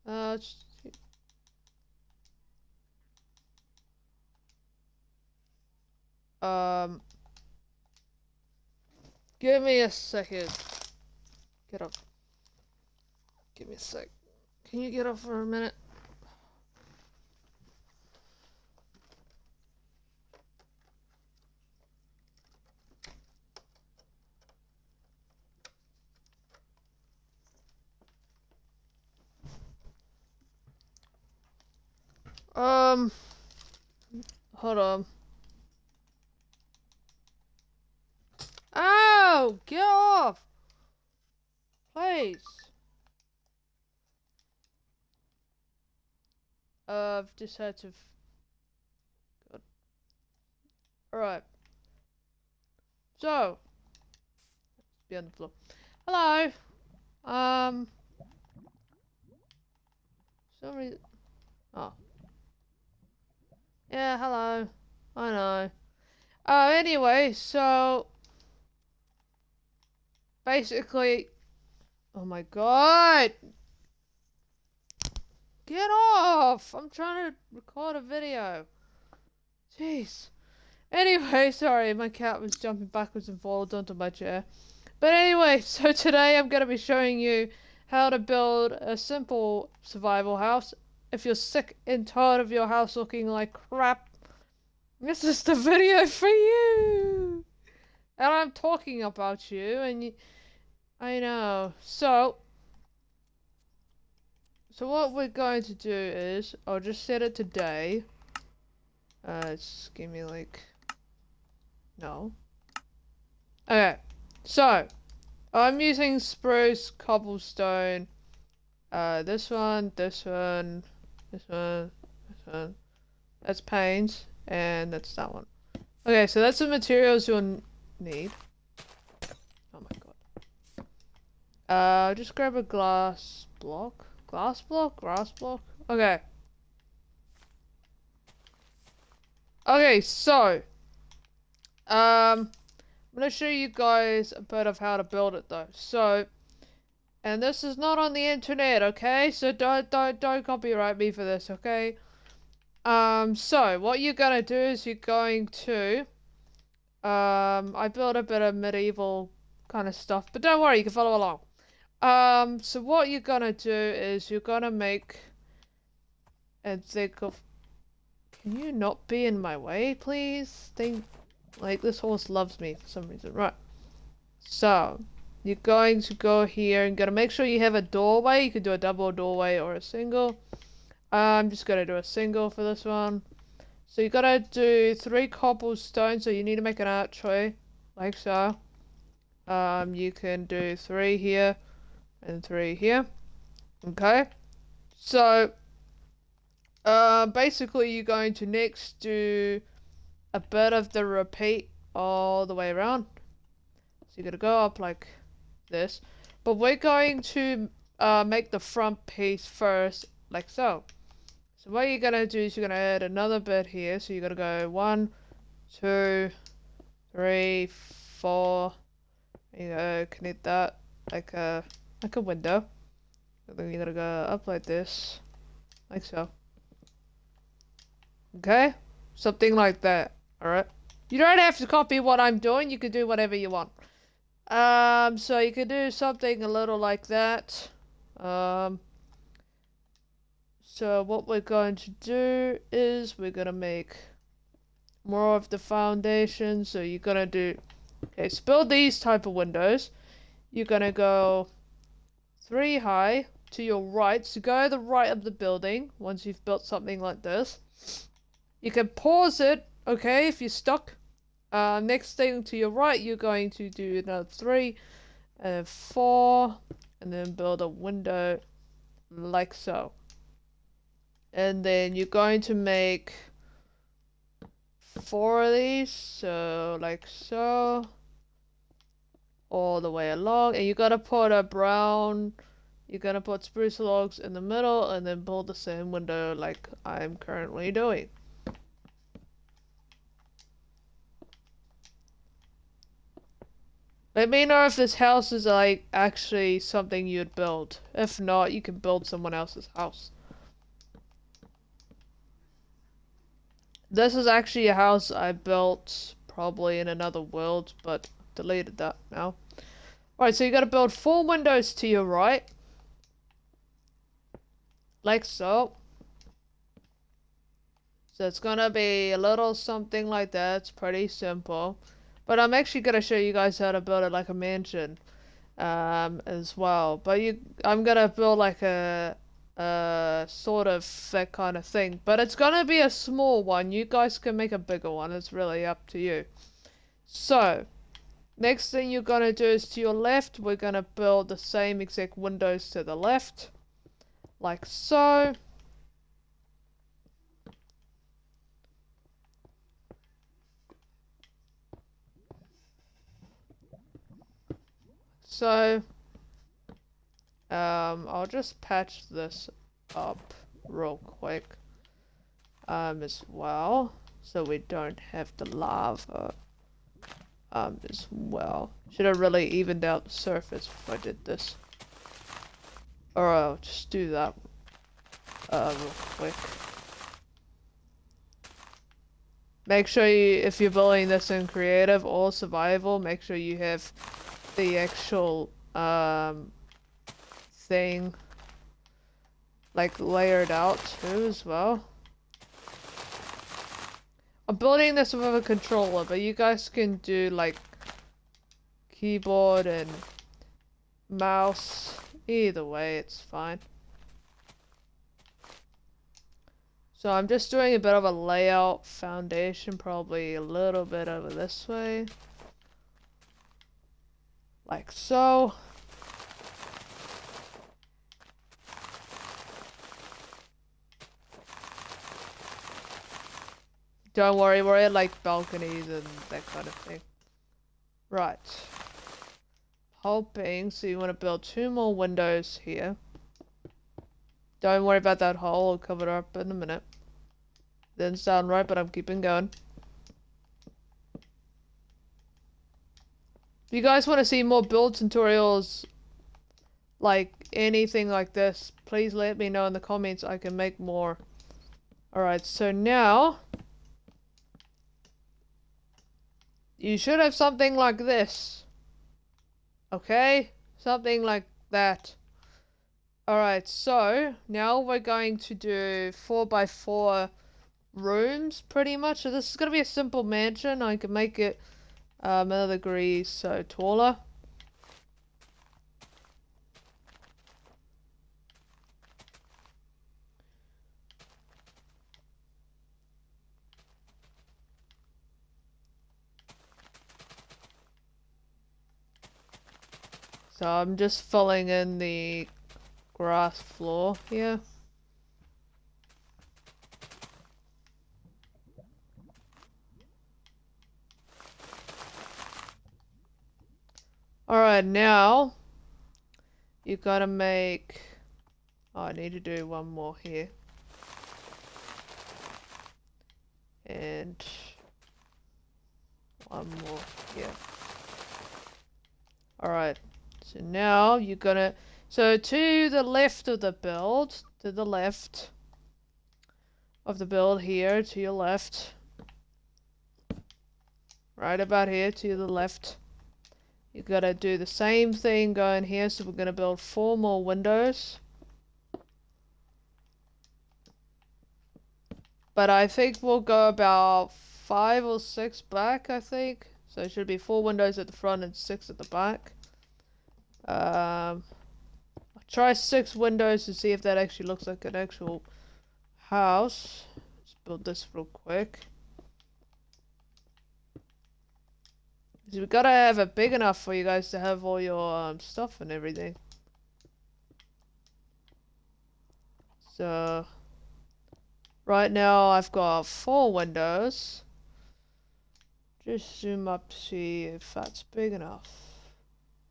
So, just- um, give me a second. Get up. Give me a sec. Can you get up for a minute? Um, hold on. Ow! Get off! Please. I've just had to. God. Alright. So. Let's be on the floor. Hello! For some reason. Oh. Yeah, hello. I know. Anyway, so. Basically. Oh my god! Get off! I'm trying to record a video. Jeez. Anyway, sorry, my cat was jumping backwards and forwards onto my chair. But anyway, so today I'm going to be showing you how to build a simple survival house. If you're sick and tired of your house looking like crap, this is the video for you! And I'm talking about you, and I know. So what we're going to do is, I'll just set it to day. Just give me like... No. Okay. So, I'm using spruce, cobblestone, this one, this one, this one, this one. That's panes, and that's that one. Okay, so that's the materials you'll need. Oh my god. Just grab a glass block. Glass block? Grass block? Okay. Okay, so. I'm gonna show you guys a bit of how to build it though. So, and this is not on the internet, okay? So don't copyright me for this, okay? So what you're gonna do is you're going to, I built a bit of medieval kind of stuff, but don't worry, you can follow along. So what you're gonna do is you're gonna make, and think of, can you not be in my way, please? Like, this horse loves me for some reason. Right. So, you're going to go here and gotta make sure you have a doorway. You could do a double doorway or a single. I'm just gonna do a single for this one. So you gotta do 3 cobblestone, so you need to make an archway, like so. You can do 3 here and 3 here. Okay. So, basically you're going to next do a bit of the repeat all the way around. So you're gonna go up like this. But we're going to make the front piece first, like so. So what you're gonna do is you're gonna add another bit here. So you're gonna go 1, 2, 3, 4. You go connect that like a window. And then you're gonna go up like this, like so. Okay, something like that. All right. You don't have to copy what I'm doing. You can do whatever you want. So you could do something a little like that. So what we're going to do is we're gonna make more of the foundation. So you're gonna do, okay, so build these type of windows. You're gonna go 3 high to your right. So go to the right of the building once you've built something like this. You can pause it, okay, if you're stuck. Next thing to your right, you're going to do another 3 and 4, and then build a window like so. And then you're going to make 4 of these, so like so, all the way along. And you gotta put a brown, you're gonna put spruce logs in the middle, and then build the same window like I'm currently doing. Let me know if this house is like actually something you'd build. If not, you can build someone else's house. This is actually a house I built probably in another world, but deleted that now. Alright, so you gotta build 4 windows to your right. Like so. So it's gonna be a little something like that. It's pretty simple. But I'm actually gonna show you guys how to build it like a mansion. As well. But I'm gonna build like a sort of that kind of thing. But it's gonna be a small one. You guys can make a bigger one. It's really up to you. So, next thing you're gonna do is to your left, we're gonna build the same exact windows to the left. Like so. So, I'll just patch this up real quick, as well, so we don't have the lava, as well. Should have really evened out the surface if I did this. Or I'll just do that, real quick. Make sure you, if you're building this in creative or survival, make sure you have the actual, thing like layered out too as well. I'm building this with a controller, but you guys can do like keyboard and mouse. Either way, it's fine. So I'm just doing a bit of a layout foundation, probably a little bit over this way. Like so. Don't worry, we're at like balconies and that kind of thing. Right. Hoping, so you want to build 2 more windows here. Don't worry about that hole, I'll cover it up in a minute. Didn't sound right, but I'm keeping going. If you guys want to see more build tutorials, like anything like this, please let me know in the comments. I can make more. Alright, so now you should have something like this. Okay? Something like that. Alright, so now we're going to do 4x4 rooms pretty much. So this is going to be a simple mansion. I can make it another degree so taller. So I'm just filling in the grass floor here. Alright, now you gotta make... Oh, I need to do one more here. And one more here. Alright, so now you're gonna... So to the left of the build, to the left of the build here, to your left. Right about here, to the left. You gotta do the same thing going here, so we're gonna build 4 more windows. But I think we'll go about 5 or 6 back, I think. So it should be 4 windows at the front and 6 at the back. I'll try 6 windows to see if that actually looks like an actual house. Let's build this real quick. We gotta have it big enough for you guys to have all your stuff and everything. So right now I've got 4 windows. Just zoom up to see if that's big enough.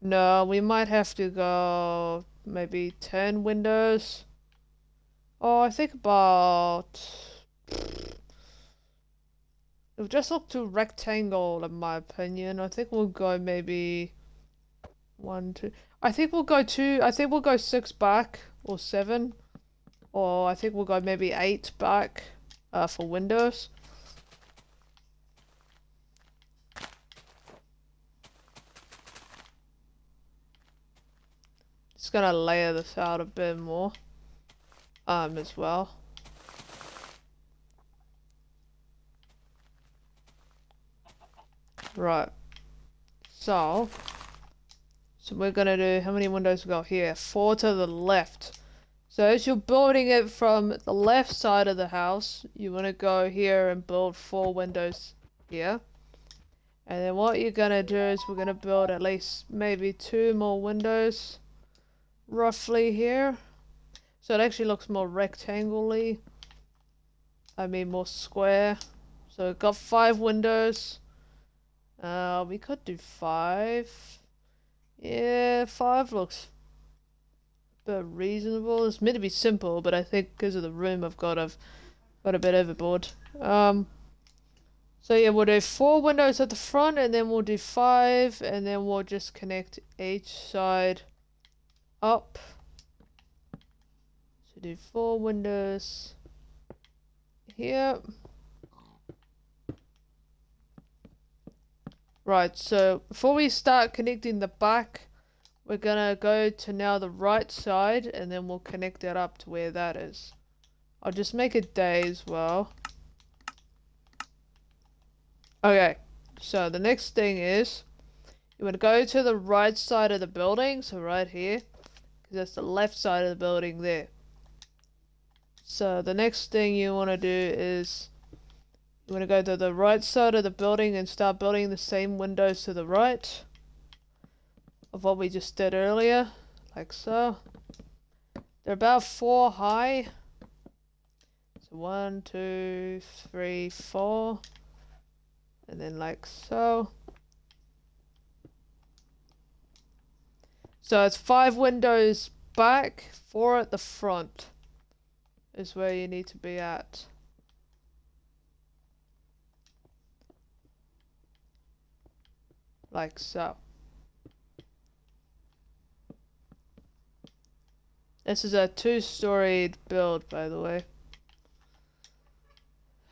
No, we might have to go maybe 10 windows. Oh, I think about... It would just look too rectangle in my opinion. I think we'll go maybe 1, 2. I think we'll go 2. I think we'll go 6 back or 7. Or I think we'll go maybe 8 back for windows. Just gonna layer this out a bit more as well. Right. So we're gonna do, how many windows we got here? 4 to the left. So as you're building it from the left side of the house, you want to go here and build 4 windows here. And then what you're gonna do is we're gonna build at least maybe 2 more windows roughly here. So it actually looks more rectangle-y. I mean more square. So we've got 5 windows. We could do 5. Yeah, 5 looks a bit reasonable. It's meant to be simple, but I think because of the room I've got a bit overboard. So yeah, we'll do 4 windows at the front, and then we'll do 5, and then we'll just connect each side up. So do 4 windows here. Right, so before we start connecting the back, we're gonna go to now the right side, and then we'll connect it up to where that is. I'll just make a day as well. Okay, so the next thing is, you want to go to the right side of the building, so right here, because that's the left side of the building there. So the next thing you want to do is, you want to go to the right side of the building and start building the same windows to the right of what we just did earlier, like so. They're about 4 high. So 1, 2, 3, 4. And then like so. So it's 5 windows back, 4 at the front is where you need to be at. Like so. This is a 2-storied build, by the way.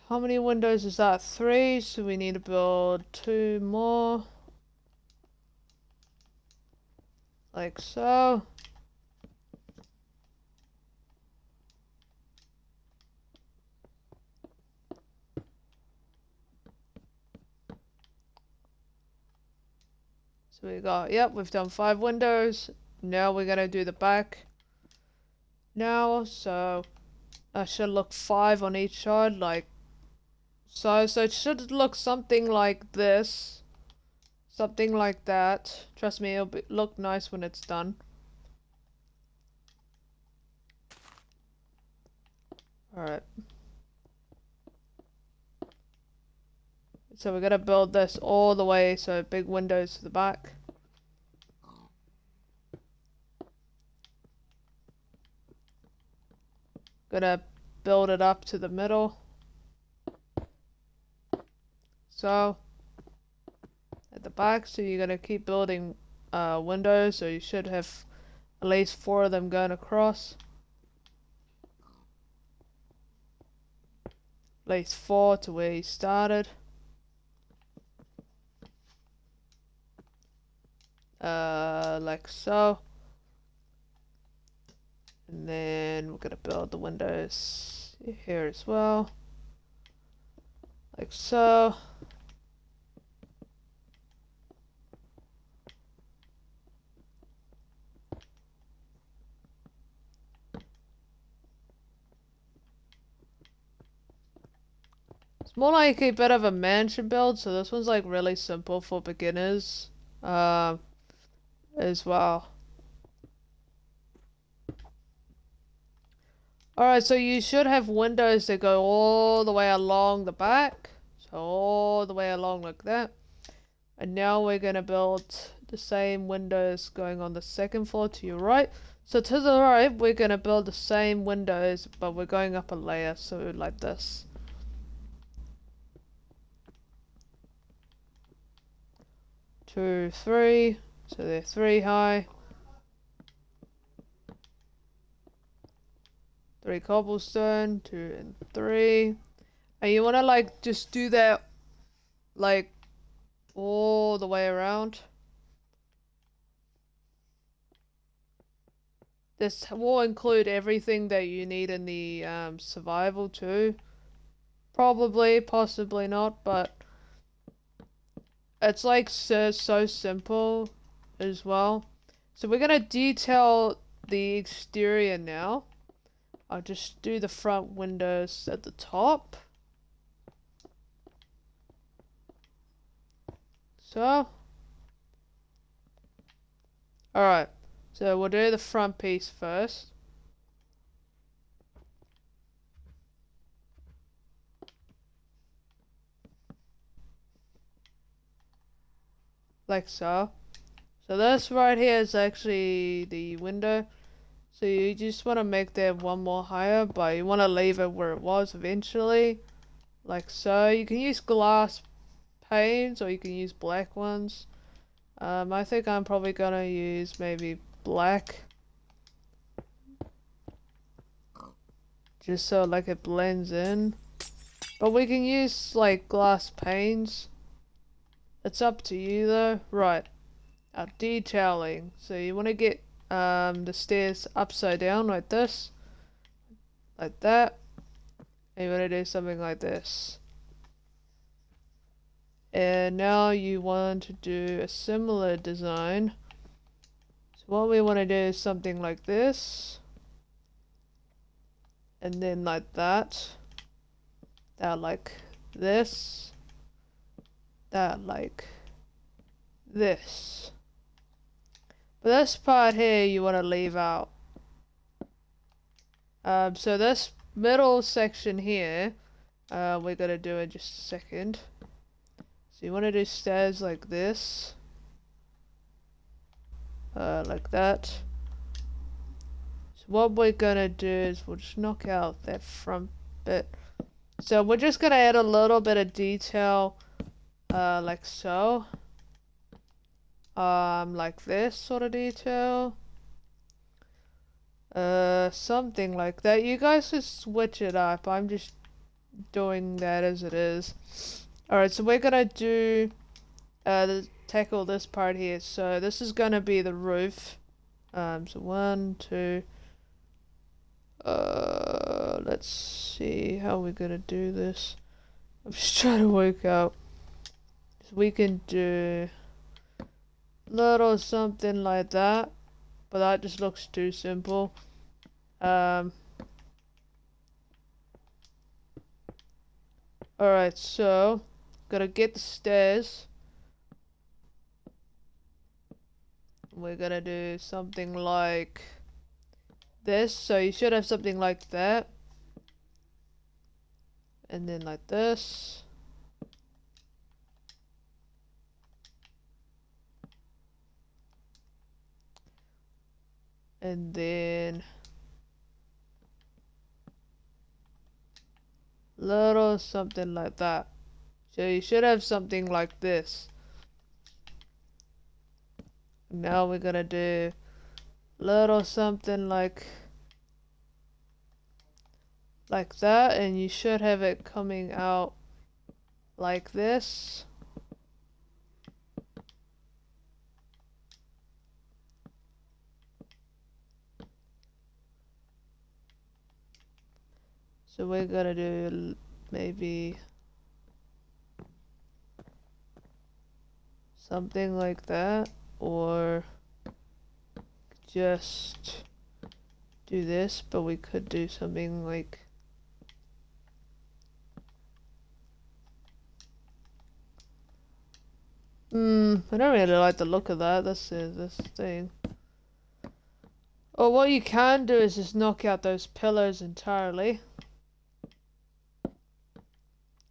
How many windows is that? 3, so we need to build 2 more. Like so. So we got, yep, we've done 5 windows. Now we're gonna do the back. Now, so I should look 5 on each side, like so. So it should look something like this. Something like that. Trust me, it'll look nice when it's done. Alright. So we're gonna build this all the way, so big windows to the back. Gonna build it up to the middle. So at the back, so you're gonna keep building windows, so you should have at least 4 of them going across. At least 4 to where you started. Like so. And then we're gonna build the windows here as well. Like so. It's more like a bit of a mansion build, so this one's like really simple for beginners as well. Alright, so you should have windows that go all the way along the back. So all the way along like that. And now we're going to build the same windows going on the second floor to your right. So to the right, we're going to build the same windows, but we're going up a layer, so like this. Two, 3. So they're 3 high. 3 cobblestone, 2 and 3. And you wanna like just do that like all the way around. This will include everything that you need in the survival too. Probably, possibly not, but it's like so simple as well. So we're gonna detail the exterior now. I'll just do the front windows at the top. So, alright. So we'll do the front piece first. Like so. So this right here is actually the window. So you just want to make that one more higher, but you want to leave it where it was eventually. Like so. You can use glass panes or you can use black ones. I think I'm probably gonna use maybe black. Just so like it blends in. But we can use like glass panes. It's up to you though. Right. Our detailing. So you want to get the stairs upside down like this. Like that. And you want to do something like this. And now you want to do a similar design. So what we want to do is something like this. And then like that. That like this. That like this. But this part here you want to leave out. So this middle section here, we're gonna do in just a second. So you want to do stairs like this. Like that. So what we're gonna do is we'll just knock out that front bit. So we're just gonna add a little bit of detail, like so. Like this sort of detail. Something like that. You guys just switch it up. I'm just doing that as it is. Alright, so we're gonna do, tackle this part here. So this is gonna be the roof. So 1, 2. Let's see how we're gonna do this. I'm just trying to work out. So we can do little something like that, but that just looks too simple. Alright, so gotta get the stairs. We're gonna do something like this, so you should have something like that. And then like this. And then little something like that. So you should have something like this. Now we're gonna do little something like that, and you should have it coming out like this. So we're gonna do maybe something like that, or just do this, but we could do something like I don't really like the look of that. This thing. Or what you can do is just knock out those pillars entirely.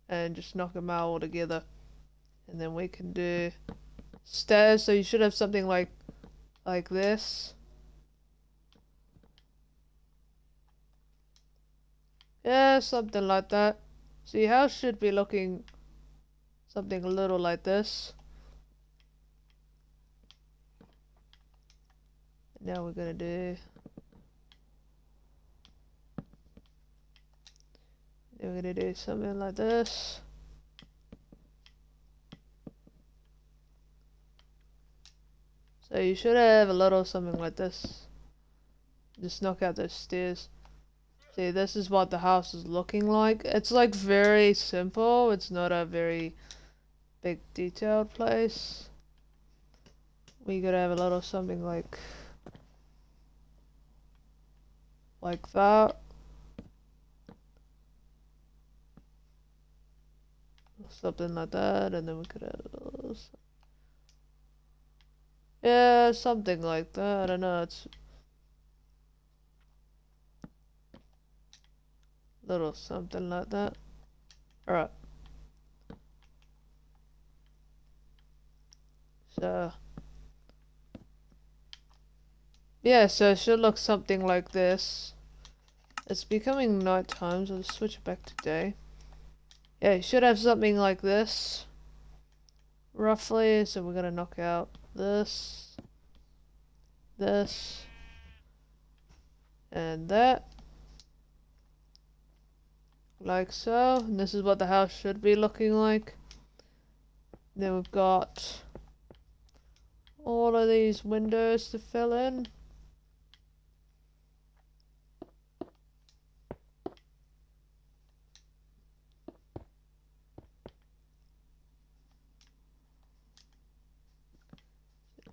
And just knock them out all together. And then we can do stairs, so you should have something like this. Yeah, something like that. So your house should be looking something a little like this. Now we're gonna do. Now we're gonna do something like this. So you should have a little something like this. Just knock out those stairs. See, this is what the house is looking like. It's like very simple. It's not a very big detailed place. We gotta have a little something like that. Something like that, and then we could add a little, yeah, something like that. I don't know, it's little something like that. Alright. So yeah, so it should look something like this. It's becoming night time, so let's switch it back to day. Yeah, you should have something like this. Roughly, so we're gonna knock out this, and that. Like so. And this is what the house should be looking like. Then we've got all of these windows to fill in.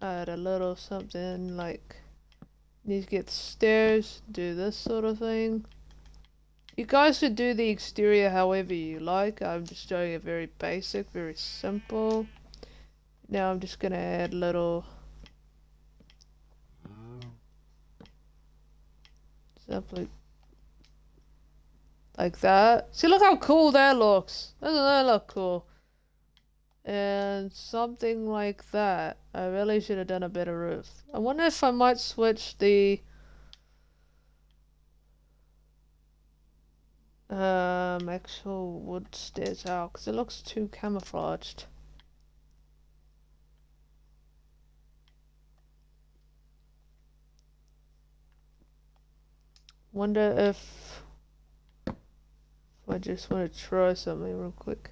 Add a little something like, need to get the stairs, do this sort of thing. You guys could do the exterior however you like. I'm just showing it very basic, very simple. Now I'm just gonna add little something like that. See, look how cool that looks. Doesn't that look cool? And something like that. I really should have done a better roof. I wonder if I might switch the actual wood stairs out, because it looks too camouflaged. Wonder if I just want to try something real quick.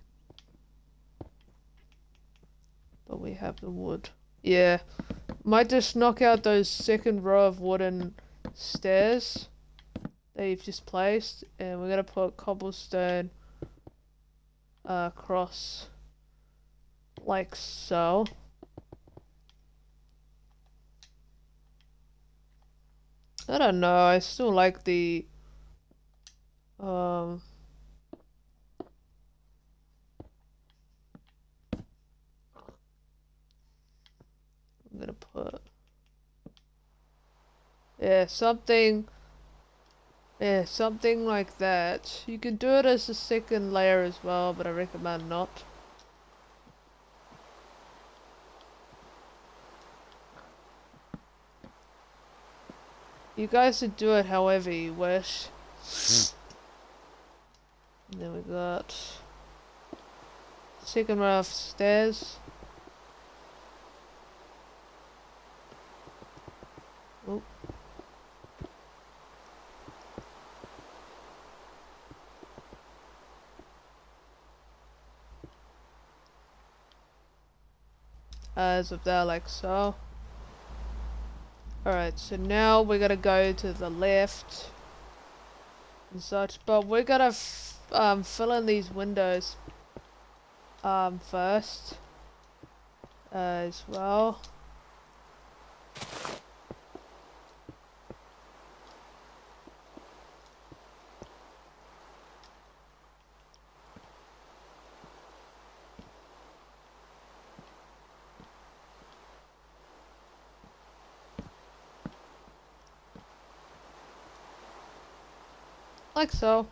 But we have the wood. Yeah. Might just knock out those second row of wooden stairs that you've just placed, and we're gonna put cobblestone across like so. I don't know, I still like the I'm gonna put, yeah, something like that. You can do it as a second layer as well, but I recommend not. You guys should do it however you wish. And then we got second row of stairs. Oh. As of that, like so. Alright, so now we're gonna go to the left and such, but we're gonna fill in these windows first as well. Like so.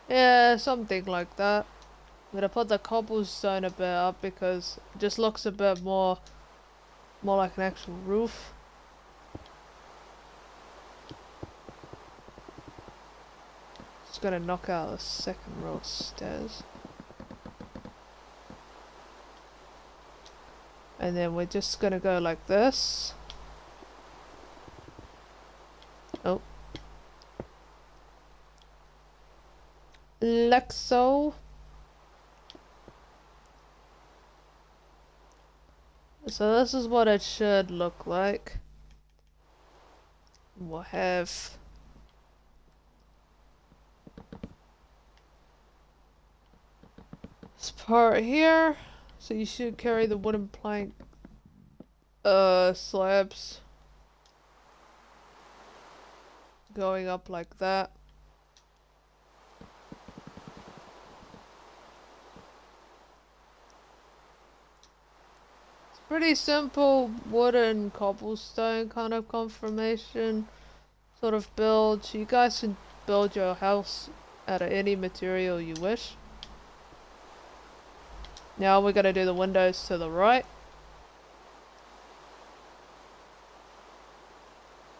Yeah, something like that. I'm gonna put the cobblestone a bit up because it just looks a bit more like an actual roof. Just gonna knock out the second row of stairs. And then we're just gonna go like this. Oh. Like so. So this is what it should look like. We'll have this part here. So you should carry the wooden plank slabs going up like that. Pretty simple wooden cobblestone kind of confirmation sort of build. You guys can build your house out of any material you wish. Now we're gonna do the windows to the right.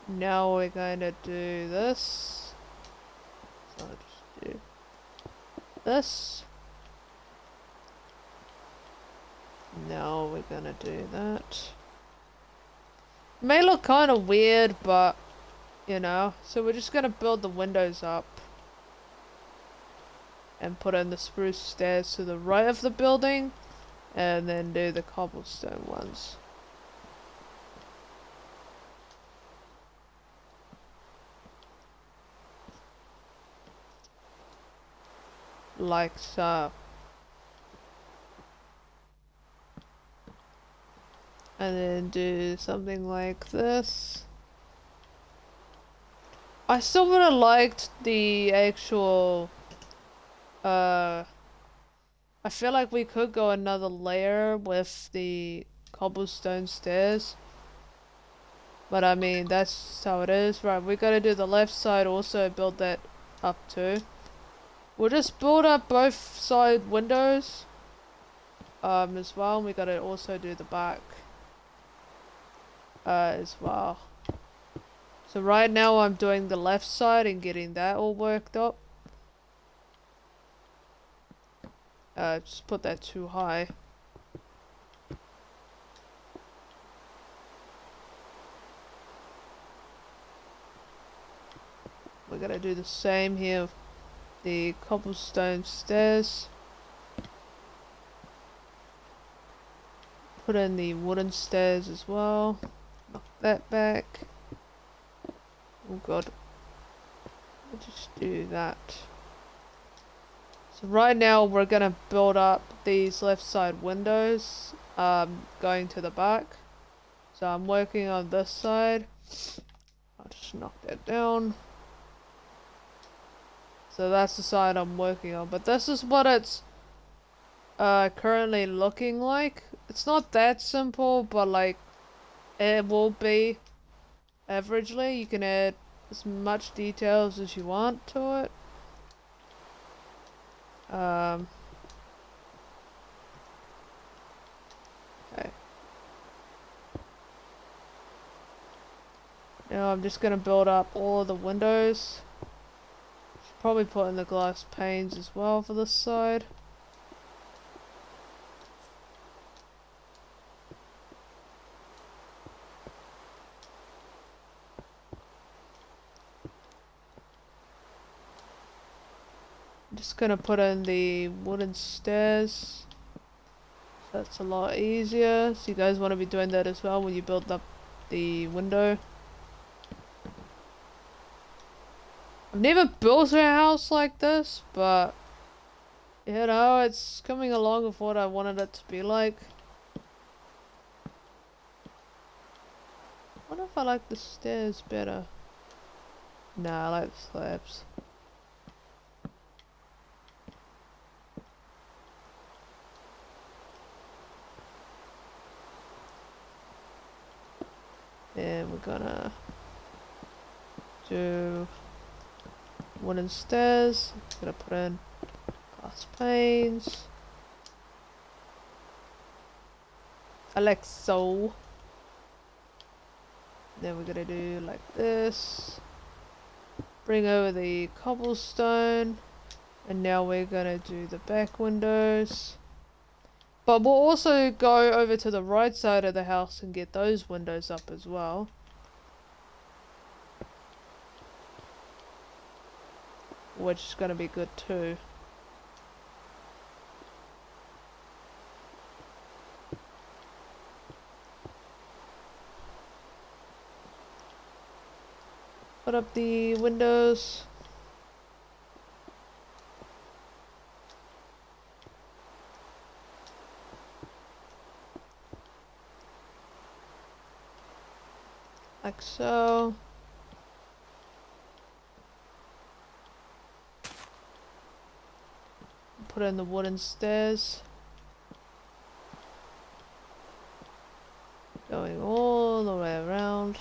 Now we're gonna do this. So I'll just do this. Now we're gonna do that. It may look kind of weird, but you know. So we're just gonna build the windows up and put in the spruce stairs to the right of the building, and then do the cobblestone ones. Like so. And then do something like this. I still would have liked the actual, I feel like we could go another layer with the cobblestone stairs. But I mean, that's how it is. Right, we gotta do the left side also, build that up too. We'll just build up both side windows, as well. And we gotta also do the back. As well. So right now I'm doing the left side and getting that all worked up. Just put that too high. We're gonna do the same here with the cobblestone stairs. Put in the wooden stairs as well. Knock that back. Oh god. We'll just do that. So right now we're gonna build up these left side windows, going to the back. So I'm working on this side. I'll just knock that down. So that's the side I'm working on. But this is what it's currently looking like. It's not that simple, but like it will be averagely. You can add as much details as you want to it. Okay. Now I'm just gonna build up all of the windows. Should probably put in the glass panes as well for this side. I'm just gonna put in the wooden stairs. That's a lot easier. So you guys want to be doing that as well when you build up the window. I've never built a house like this, but you know, it's coming along with what I wanted it to be like. I wonder if I like the stairs better. Nah, I like the slabs. And we're gonna do wooden stairs. Gonna put in glass panes. I like so. Then we're gonna do like this. Bring over the cobblestone. And now we're gonna do the back windows. But we'll also go over to the right side of the house and get those windows up as well. Which is gonna be good too. Put up the windows. Like so. Put in the wooden stairs. Going all the way around.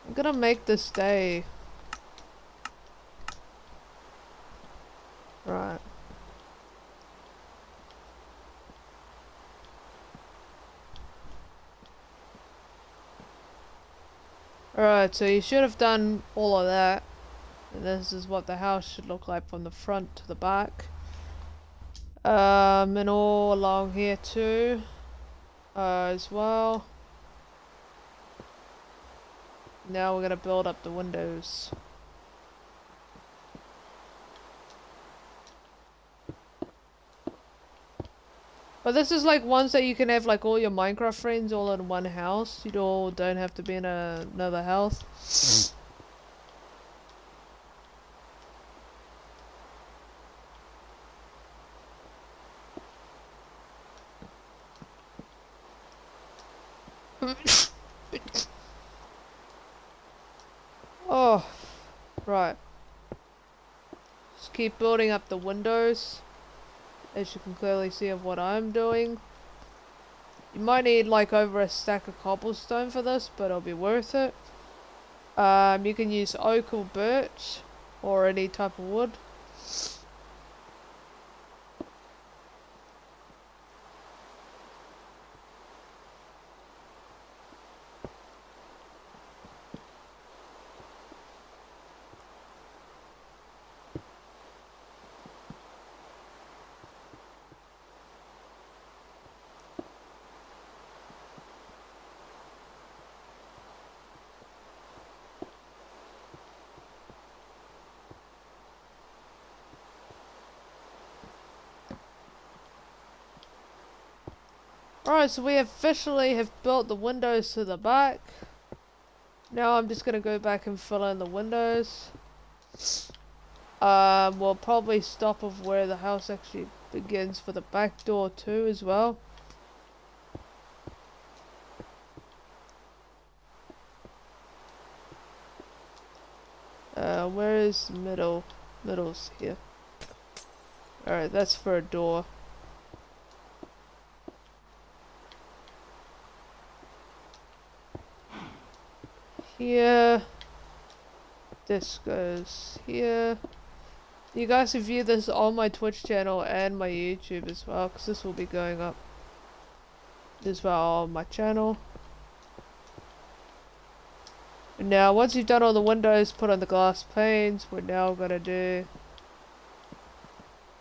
I'm gonna make this day. Right. Alright, so you should have done all of that. And this is what the house should look like from the front to the back. And all along here too. As well. Now we're gonna build up the windows. But this is like ones that you can have like all your Minecraft friends all in one house. You all don't have to be in another house. Oh, right. Just keep building up the windows. As you can clearly see of what I'm doing. You might need like over a stack of cobblestone for this, but it'll be worth it. You can use oak or birch, or any type of wood. Alright, so we officially have built the windows to the back. Now I'm just gonna go back and fill in the windows. We'll probably stop of where the house actually begins for the back door too as well. Where is middle? Middle's here. Alright, that's for a door. Here. This goes here. You guys can view this on my Twitch channel and my YouTube as well, because this will be going up as well on my channel. And now, once you've done all the windows, put on the glass panes, we're now gonna do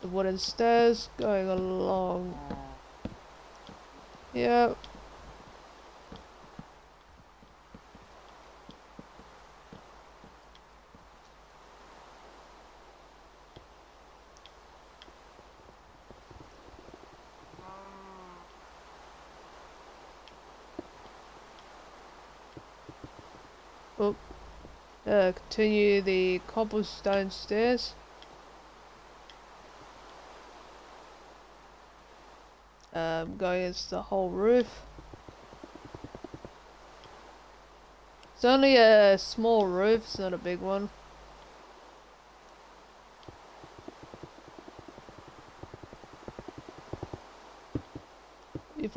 the wooden stairs going along. Yep. Oh. Continue the cobblestone stairs. Going against the whole roof. It's only a small roof, it's not a big one.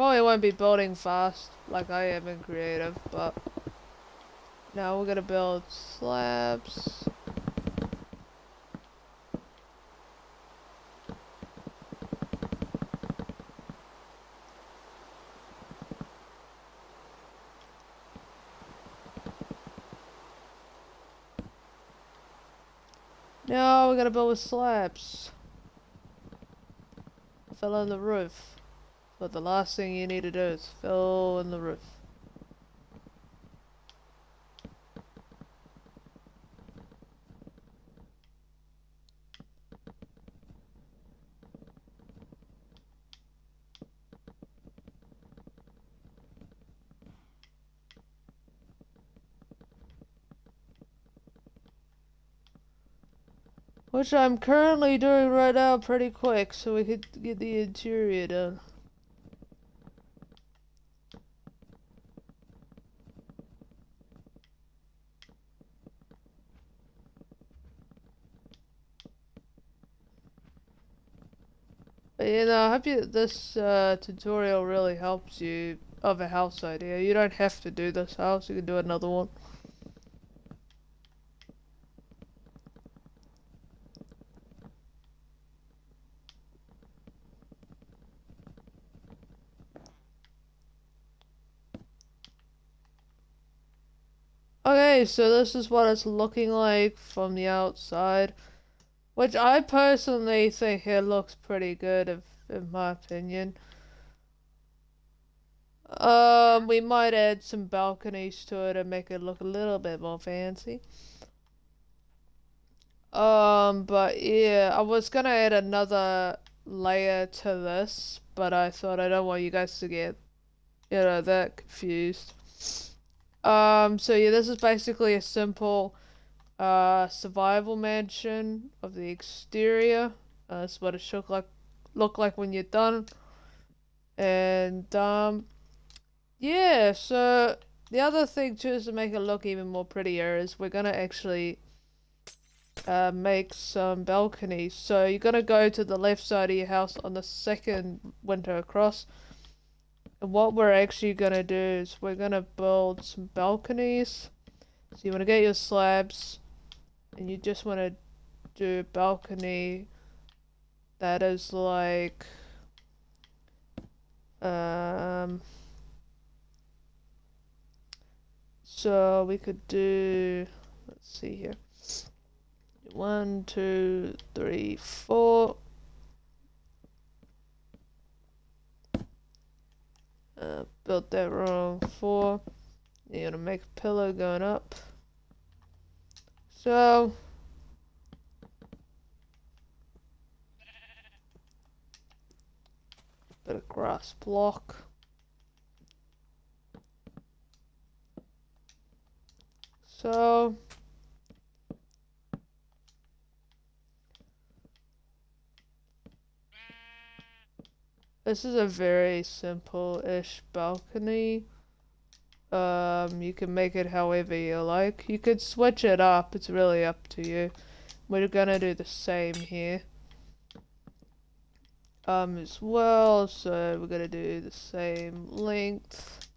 probably won't be building fast like I am in creative, but now we're gonna build slabs. Now we're gonna build with slabs. Fill in the roof. But the last thing you need to do is fill in the roof. Which I'm currently doing right now pretty quick so we could get the interior done. But I hope this tutorial really helps you of a house idea. You don't have to do this house, you can do another one. Okay, so this is what it's looking like from the outside. Which I personally think it looks pretty good, in my opinion. We might add some balconies to it and make it look a little bit more fancy. But yeah, I was gonna add another layer to this, but I thought I don't want you guys to get, that confused. So yeah, this is basically a simple survival mansion of the exterior. That's what it should look like when you're done. And yeah, so the other thing too is to make it look even more prettier is we're gonna actually make some balconies. So you're gonna go to the left side of your house on the second window across. And what we're actually gonna do is we're gonna build some balconies. So you wanna get your slabs and you just wanna do a balcony that is like so we could do, let's see here, 1, 2, 3, 4. Built that wrong. 4. You're gonna make a pillar going up. So bit of grass block. So this is a very simple-ish balcony. You can make it however you like. You could switch it up, it's really up to you. We're gonna do the same here. As well, so we're gonna do the same length.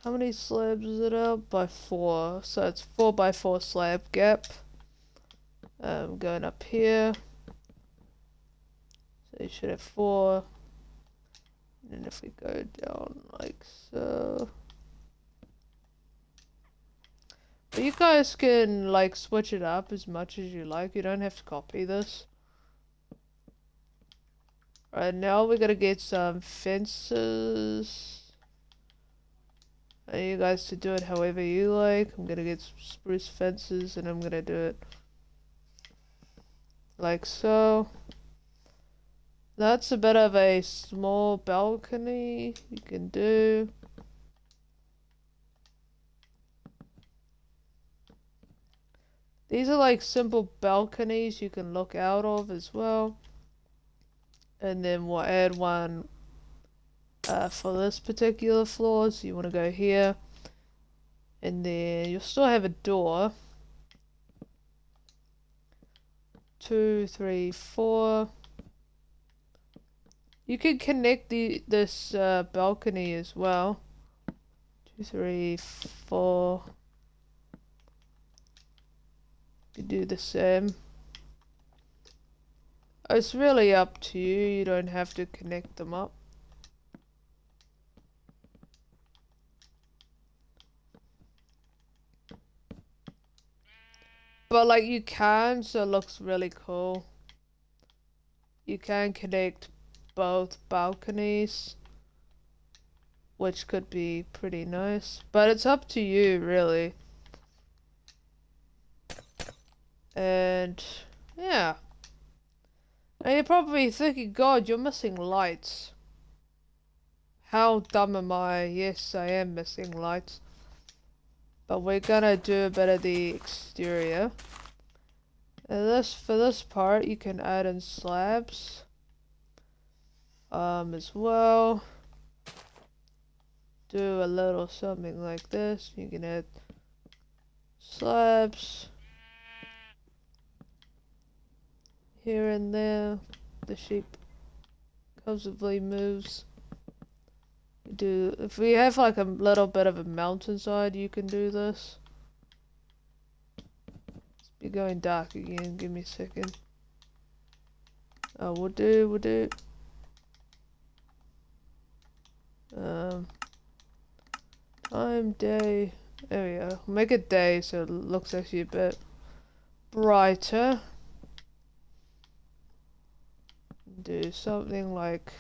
How many slabs is it out? By 4. So it's 4 by 4 slab gap. Going up here. So you should have 4. And if we go down like so. But you guys can like switch it up as much as you like. You don't have to copy this. Right, now we're gonna get some fences. I need you guys to do it however you like. I'm gonna get some spruce fences and I'm gonna do it like so. That's a bit of a small balcony you can do. These are like simple balconies you can look out of as well. And then we'll add one for this particular floor. So you want to go here. And then you'll still have a door. 2, 3, 4. You can connect this balcony as well. 2, 3, 4. You do the same. It's really up to you. You don't have to connect them up. But like you can, so it looks really cool. You can connect both balconies, which could be pretty nice. But it's up to you, really. And yeah. And you're probably thinking, God, you're missing lights. How dumb am I? Yes, I am missing lights. But we're gonna do a bit of the exterior. And for this part, you can add in slabs. As well. Do a little something like this. You can add slabs. Here and there. The sheep constantly moves. If we have like a little bit of a mountainside, you can do this. You're going dark again, give me a second. Oh, we'll do. Time, day, there we go. Make it day so it looks actually a bit brighter. Do something like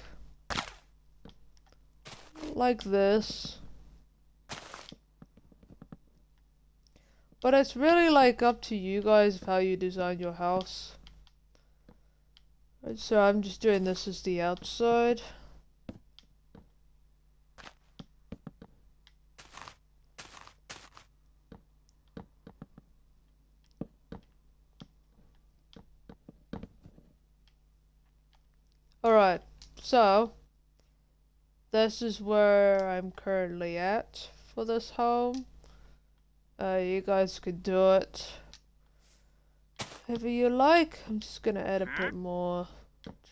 this. But it's really like up to you guys how you design your house. Right, so I'm just doing this as the outside. Alright, so this is where I'm currently at for this home. You guys could do it however you like. I'm just gonna add a bit more.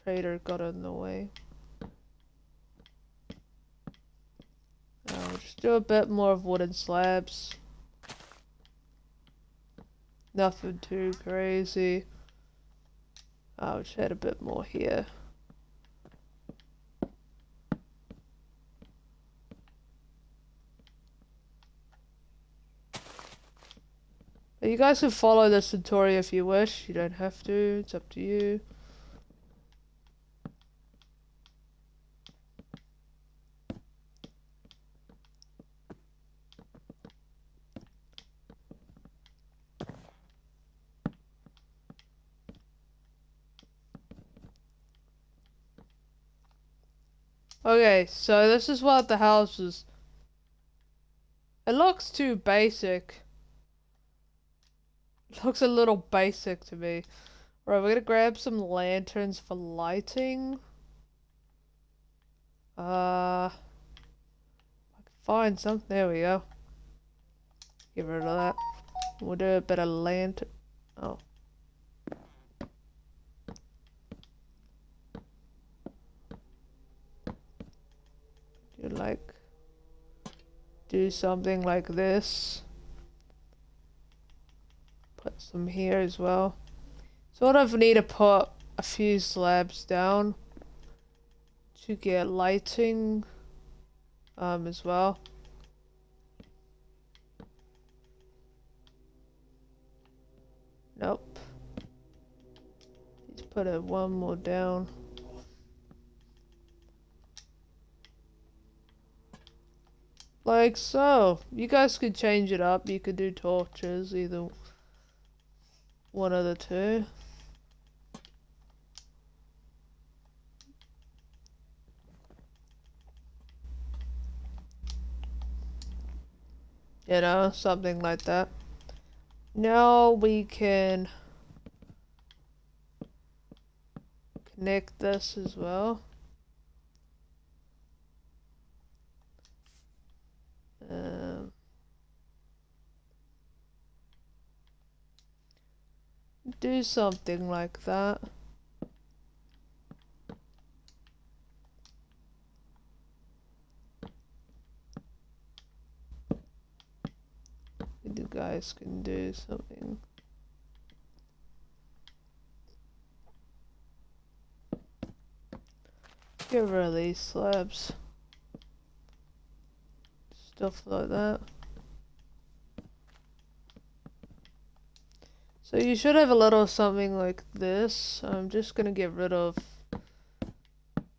Trader got in the way. Just do a bit more of wooden slabs. Nothing too crazy. I'll just add a bit more here. You guys can follow this tutorial if you wish. You don't have to. It's up to you. Okay, so this is what the house is. It looks too basic. It looks a little basic to me. Right, we're gonna grab some lanterns for lighting. I can find some. There we go. Get rid of that. We'll do a bit of lantern. Oh. Do something like this. Put some here as well. Sort of need to put a few slabs down to get lighting as well. Nope. Let's put it one more down. Like so. You guys could change it up. You could do torches, either one of the two. You know, something like that. Now we can connect this as well. do something like that. You guys can do something. Get rid of these slabs. Stuff like that. So you should have a little something like this. I'm just gonna get rid of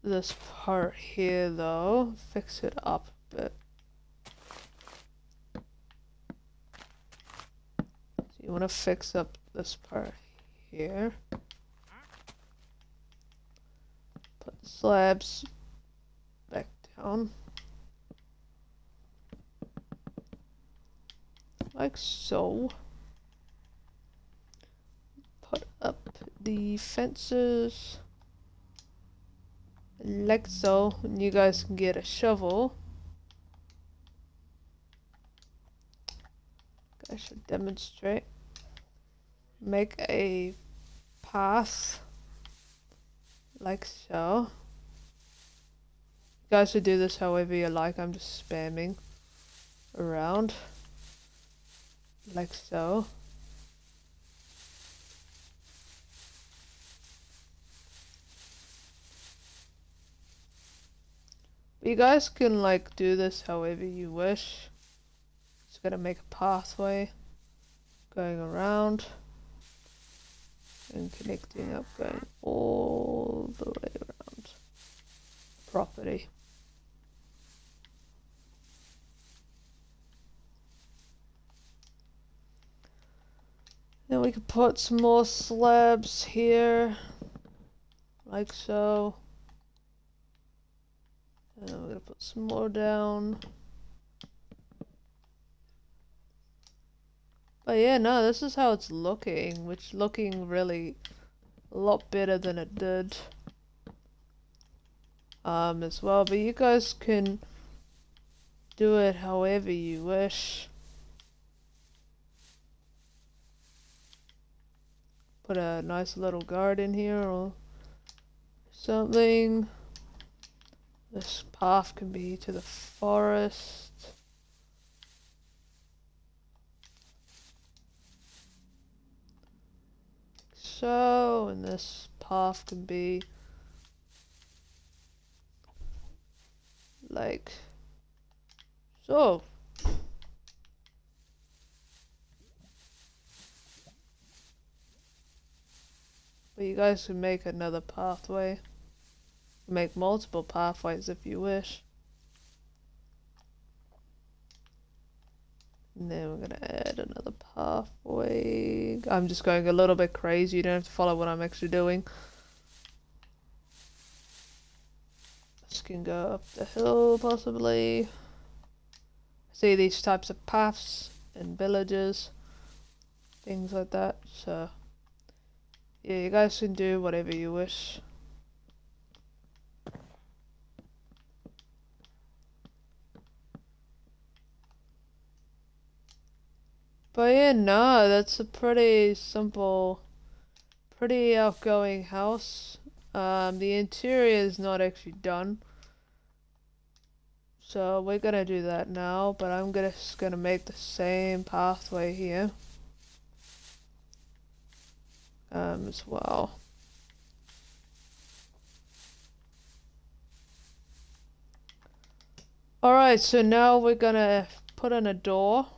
this part here though. Fix it up a bit. So you wanna fix up this part here. Put the slabs back down. Like so. Put up the fences. Like so. And you guys can get a shovel. I should demonstrate. Make a path. Like so. You guys should do this however you like. I'm just spamming around. Like so. But you guys can like do this however you wish. Just gotta make a pathway going around and connecting up, going all the way around the property. Then we can put some more slabs here, like so. And then we're gonna put some more down. But yeah, no, this is how it's looking, which looking really a lot better than it did. As well, but you guys can do it however you wish. Put a nice little garden here or something. This path can be to the forest. So, and this path can be like so. But you guys can make another pathway. Make multiple pathways if you wish. And then we're gonna add another pathway. I'm just going a little bit crazy. You don't have to follow what I'm actually doing. This can go up the hill possibly. See these types of paths in villages. Things like that. So yeah, you guys can do whatever you wish. But yeah, no, that's a pretty simple, pretty outgoing house. The interior is not actually done. So we're gonna do that now, but I'm just gonna make the same pathway here. As well. Alright, so now we're gonna put in a door.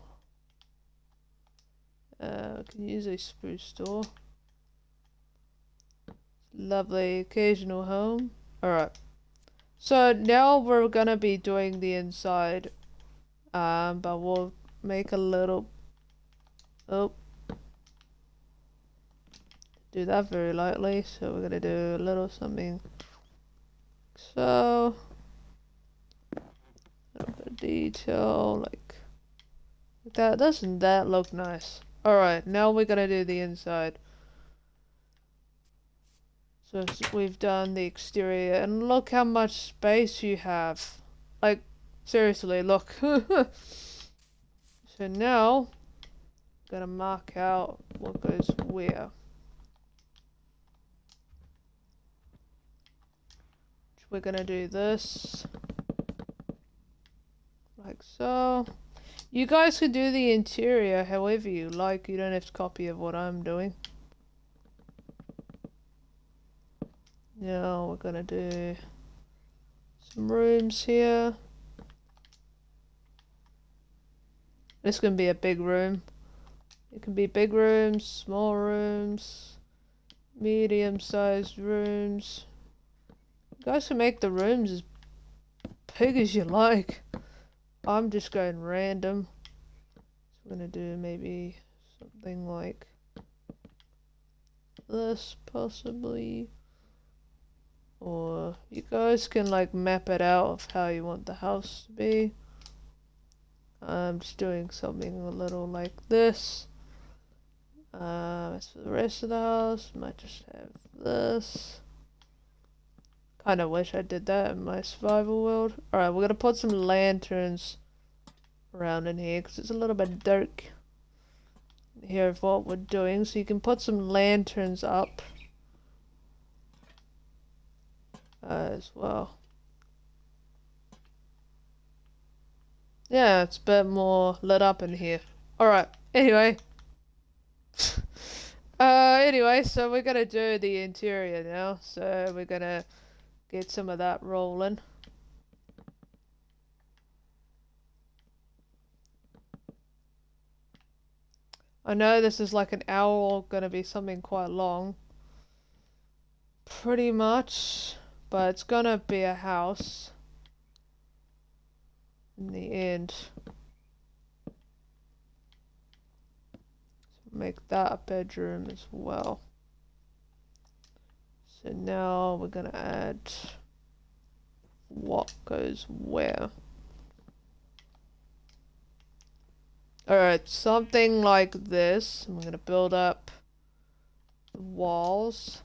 We can use a spruce door. Lovely occasional home. Alright. So now we're gonna be doing the inside. But we'll make a little... Oh. Do that very lightly. So we're gonna do a little something. So... a little bit of detail, like that. Doesn't that look nice? Alright, now we're gonna do the inside. So we've done the exterior, and look how much space you have. Like, seriously, look. So now, I'm gonna mark out what goes where. we're gonna do this. Like so. You guys can do the interior however you like. You don't have to copy of what I'm doing. Now we're gonna do some rooms here. This can be a big room. It can be big rooms, small rooms, medium-sized rooms. You guys can make the rooms as big as you like. I'm just going random. So we're gonna do maybe something like this, possibly. Or you guys can like map it out of how you want the house to be. I'm just doing something a little like this. As for the rest of the house, might just have this. Kinda wish I did that in my survival world. Alright, we're gonna put some lanterns around in here because it's a little bit dark here of what we're doing. So you can put some lanterns up as well. Yeah, it's a bit more lit up in here. Alright, anyway. Anyway, so we're gonna do the interior now. So we're gonna get some of that rolling. I know this is like an hour, gonna be something quite long. Pretty much. But it's gonna be a house. In the end. Make that a bedroom as well. So now we're gonna add what goes where. Alright, something like this. I'm gonna build up the walls.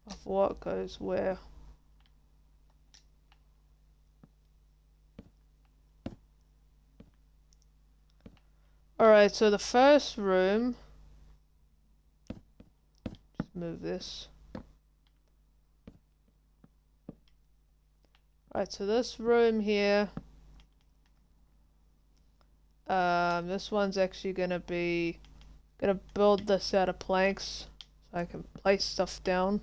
Of what goes where. Alright, so the first room, just move this. Alright, so this room here, this one's actually gonna build this out of planks so I can place stuff down.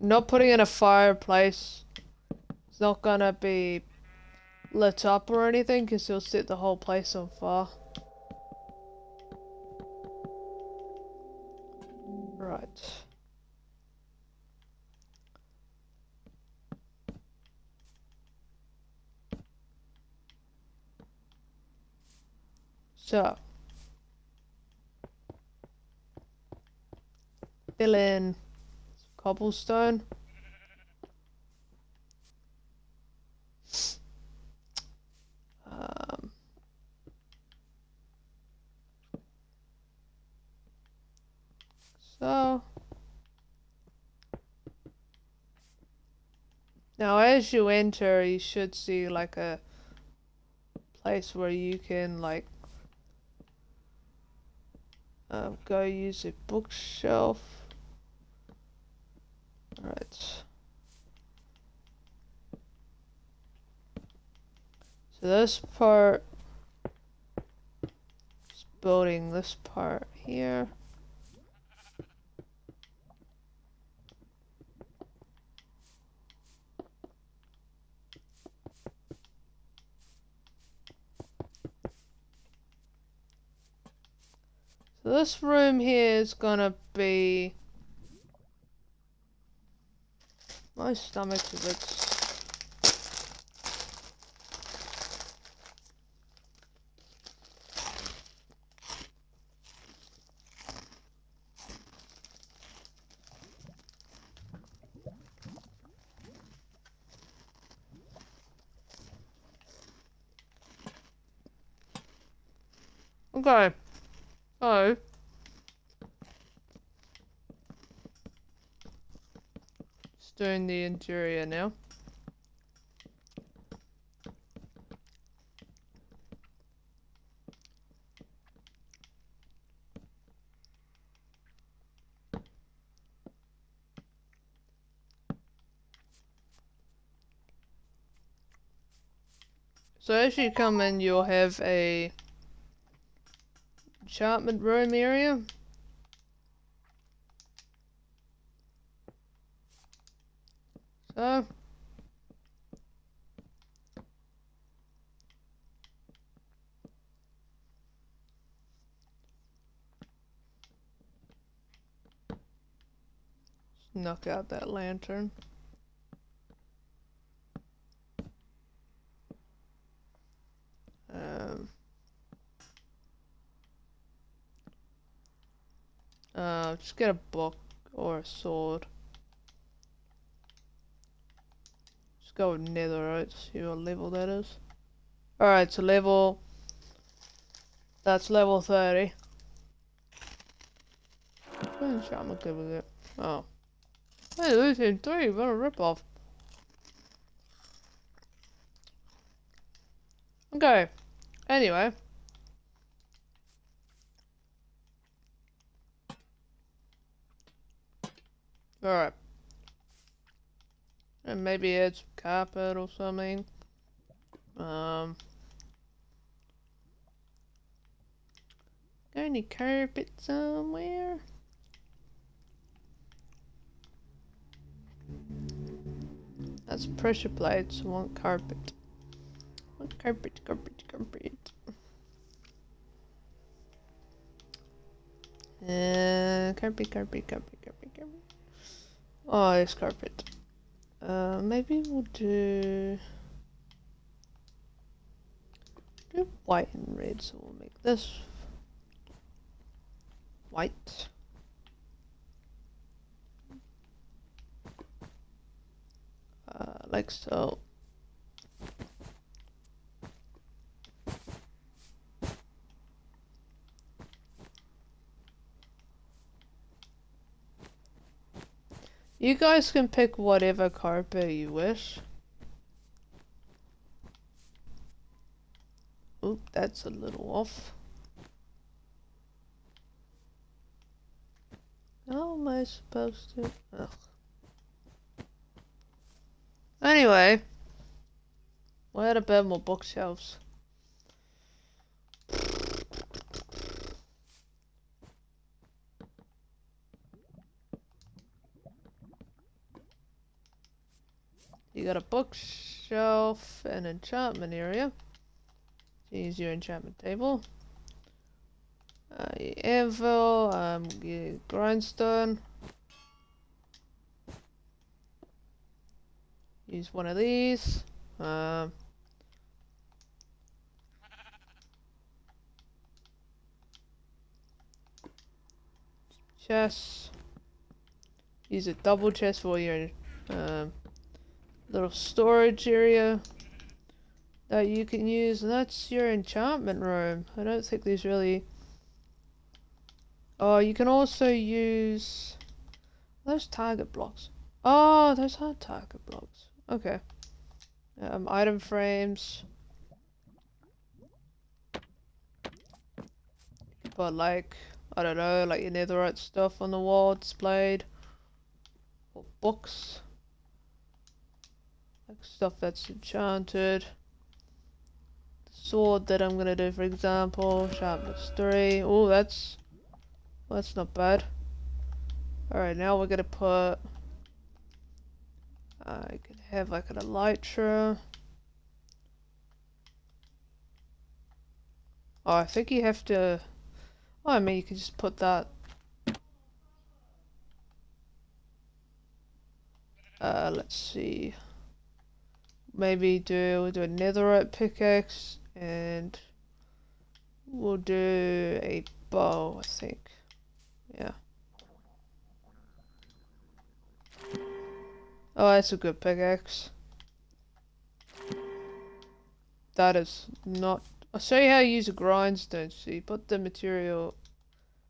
Not putting in a fireplace. It's not gonna be lit up or anything because it'll set the whole place on fire. Right. So. Fill in cobblestone. So now as you enter you should see like a place where you can like go use a bookshelf. Alright. So this part is building this part here. So this room here is gonna be... My stomach's a bit... Okay. So... Just doing the interior now. So as you come in, you'll have a enchantment room area. So knock out that lantern. Just get a book or a sword. Just go with netherite, see what level that is. Alright, so that's level 30. What enchantment did we get? Oh. Hey, losing 3, what a ripoff. Okay, anyway. Alright. And maybe add some carpet or something. Got any carpet somewhere? That's pressure plates. I want carpet. I want carpet. Carpet. Oh, it's carpet. Maybe we'll do white and red, so we'll make this white. Like so. You guys can pick whatever carpet you wish. Oop, that's a little off. How am I supposed to? Ugh. Anyway, we'll add a bit more bookshelves. You got a bookshelf and enchantment area. Use your enchantment table. Your anvil, your grindstone. Use one of these. Chest. Use a double chest for your little storage area that you can use, and that's your enchantment room. I don't think there's really... Oh, you can also use those target blocks. Oh, those are target blocks. Okay. Item frames. But like, I don't know, like your netherite stuff on the wall displayed. Or books. Like stuff that's enchanted. The sword that I'm gonna do, for example, sharpness 3. Oh, that's not bad. Alright, now we're gonna put... I can have like an elytra. Oh, I think you have to... Oh, I mean, you can just put that... let's see. Maybe we'll do a netherite pickaxe, and we'll do a bow, I think. Yeah. Oh, that's a good pickaxe. That is not... I'll show you how to use a grindstone. So you put the material,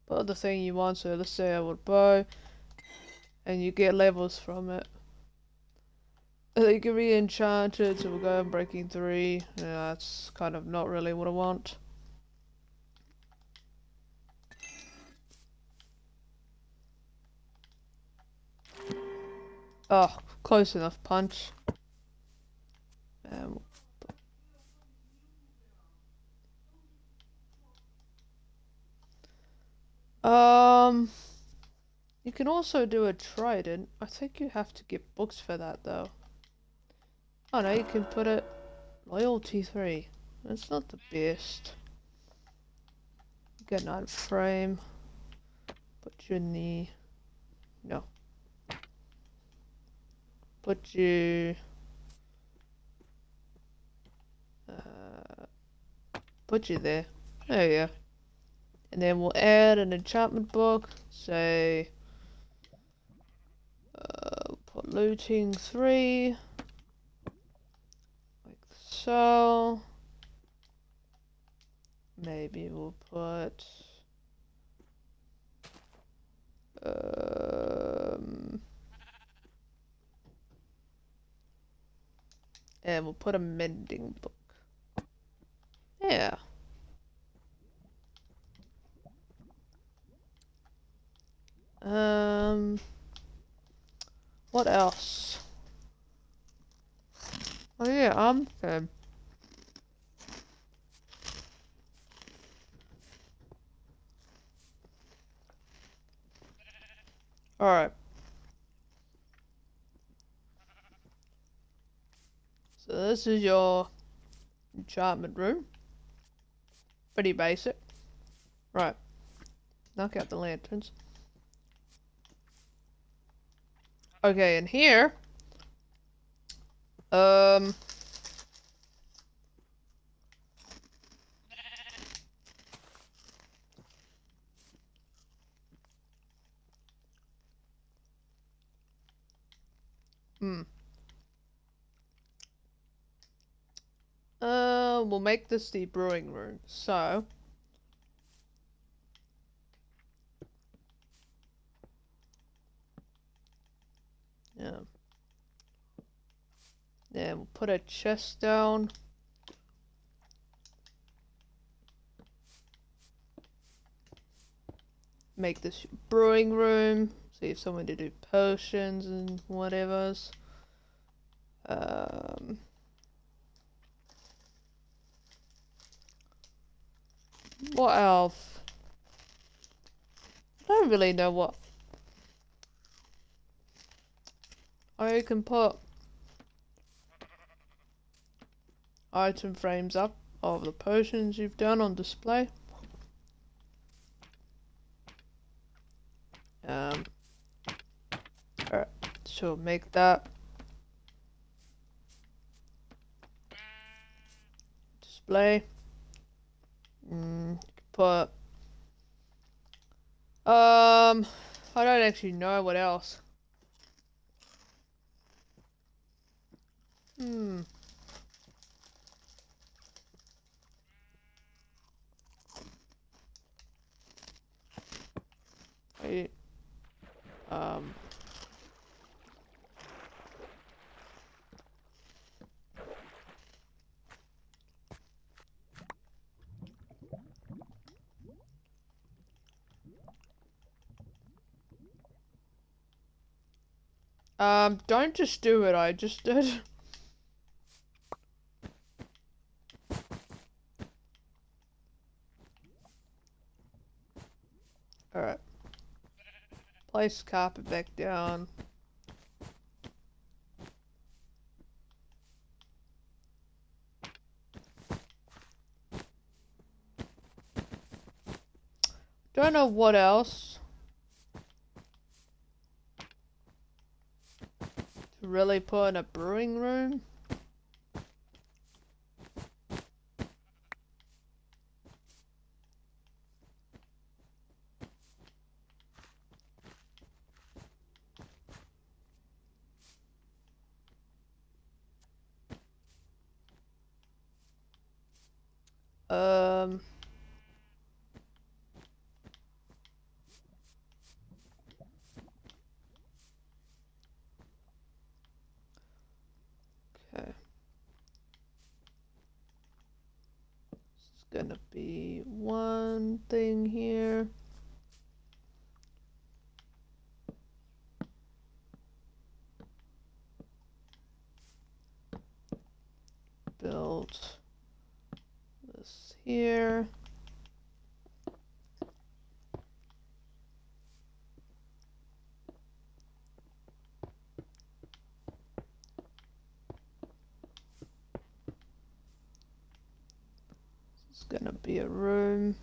put the thing you want. So let's say I would bow, and you get levels from it. They can be enchanted, so we'll go on breaking 3. Yeah, that's kind of not really what I want. Oh, close enough punch. You can also do a trident. I think you have to get books for that though. Oh no, you can put it loyalty 3. That's not the best. Get an frame. Put you in the no. Put you put you there. There you go. And then we'll add an enchantment book. Say put looting 3. Like so. Maybe we'll put and we'll put a mending book. Yeah. What else? Oh yeah, good. Alright. So this is your enchantment room. Pretty basic. Right. Knock out the lanterns. Okay, and here. We'll make this the brewing room. So. Yeah. Then we'll put a chest down. Make this brewing room. See if someone to do potions and whatever's. What else? I don't really know what. Oh, you can put item frames up of the potions you've done on display. Alright, so make that display. Put I don't actually know what else. Wait. Don't just do it, I just did. Alright. Place carpet back down. Don't know what else to really put in a brewing room. Okay. It's gonna be one thing here. Build this here. gonna be a room.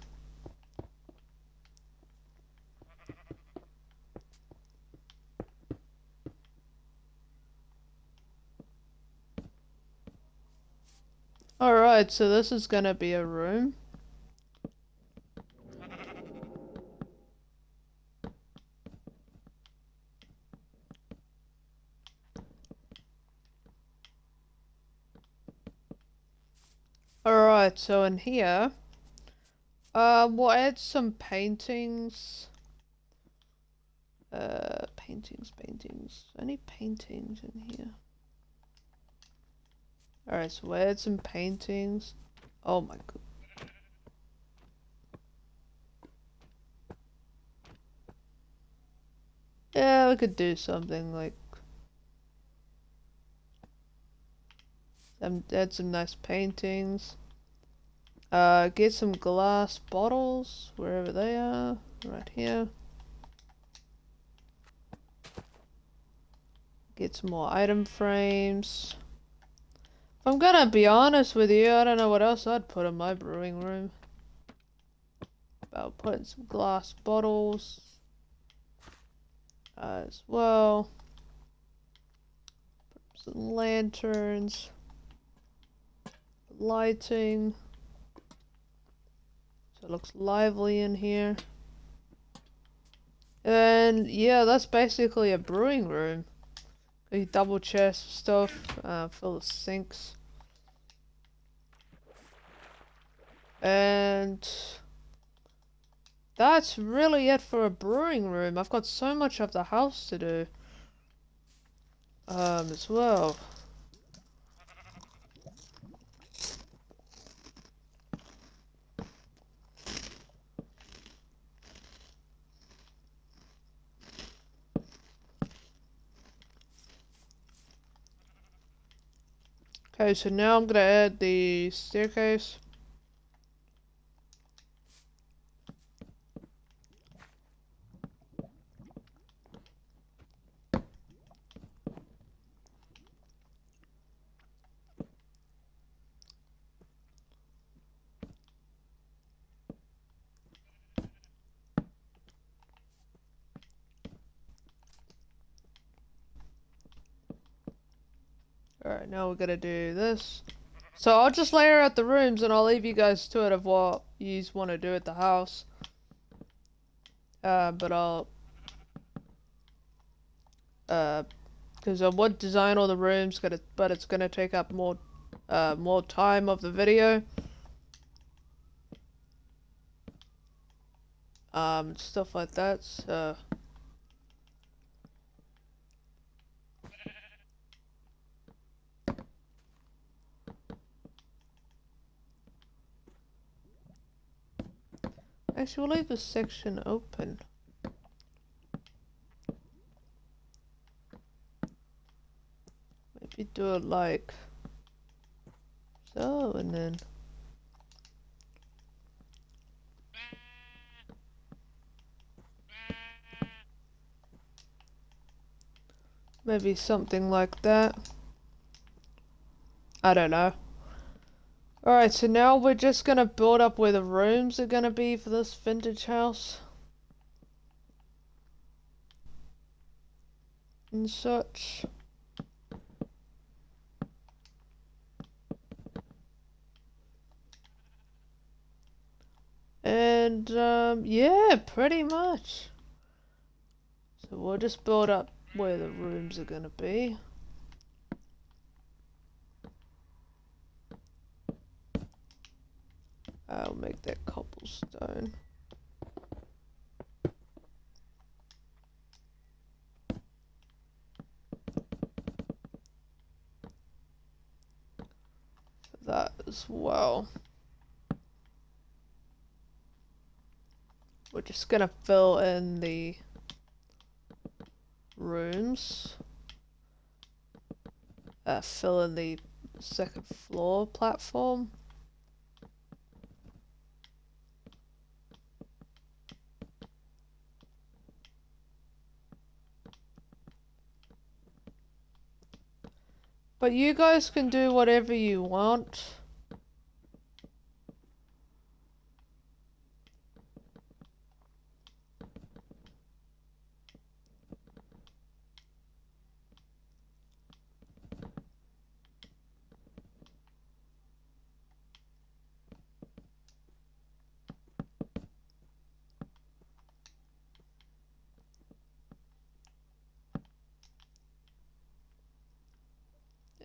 Alright, so this is gonna be a room. Alright, so in here, we'll add some paintings. Paintings. Any paintings in here? Alright, so we'll add some paintings. Oh my god. Yeah, we could do something like add some nice paintings. Get some glass bottles wherever they are. Right here. Get some more item frames. If I'm gonna be honest with you, I don't know what else I'd put in my brewing room. I'll put in some glass bottles as well. Put some lanterns. Lighting. So it looks lively in here. And yeah, that's basically a brewing room. A double chest stuff, fill the sinks. And that's really it for a brewing room. I've got so much of the house to do. As well. Okay, so now I'm gonna add the staircase. Alright, now we're gonna do this. So I'll just layer out the rooms and I'll leave you guys to it of what you want to do at the house. But I'll... because I would design all the rooms, but it's gonna take up more time of the video. Stuff like that, so... Actually, we'll leave this section open. Maybe do it like so, and then maybe something like that. I don't know. Alright, so now we're just gonna build up where the rooms are gonna be for this vintage house. And such. And, yeah, pretty much. So we'll just build up where the rooms are gonna be. I'll make that cobblestone. That as well. We're just gonna fill in the rooms. Fill in the second floor platform. But you guys can do whatever you want.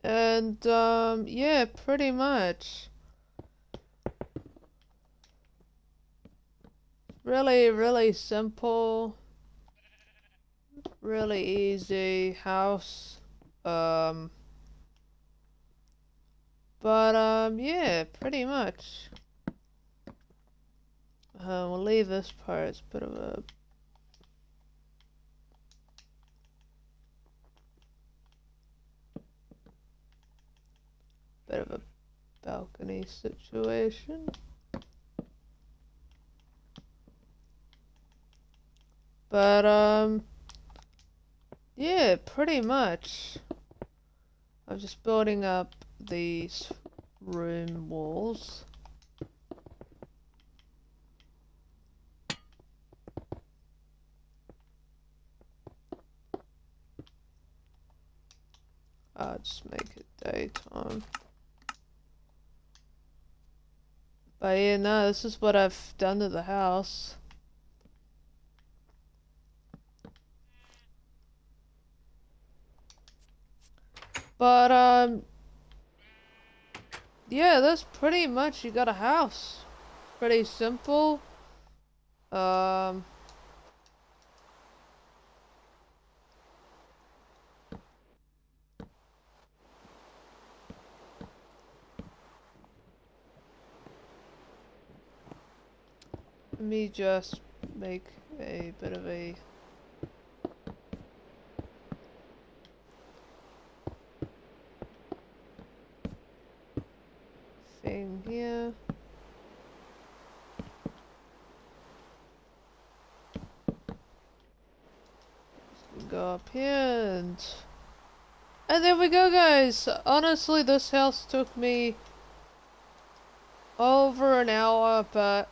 And, yeah, pretty much. Really, really simple. Really easy house. Yeah, pretty much. We'll leave this part. It's a bit of a balcony situation. But, yeah, pretty much. I'm just building up these room walls. I'll just make it daytime. But yeah, no, this is what I've done to the house. But, yeah, that's pretty much, you got a house. Pretty simple. Um, Let me just make a bit of a thing here. Go up here and there we go, guys. Honestly, this house took me over an hour, but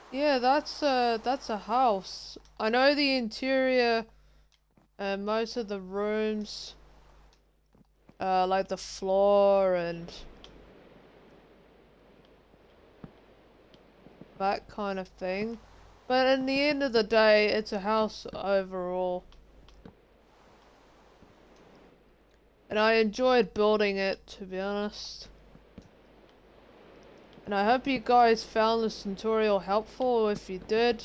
yeah, that's a house. I know the interior and most of the rooms, like the floor and that kind of thing. But in the end of the day, it's a house overall. And I enjoyed building it, to be honest. And I hope you guys found this tutorial helpful. If you did,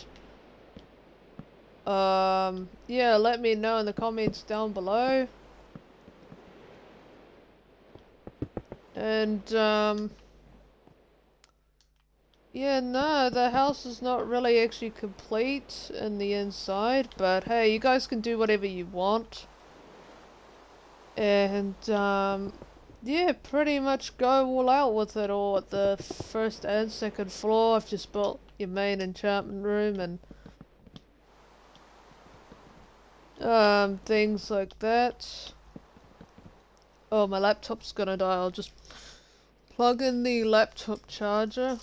yeah, let me know in the comments down below. And, yeah, no, the house is not really actually complete in the inside, but hey, you guys can do whatever you want. And, yeah, pretty much go all out with it all at the first and second floor. I've just built your main enchantment room and, things like that. Oh, my laptop's gonna die. I'll just plug in the laptop charger.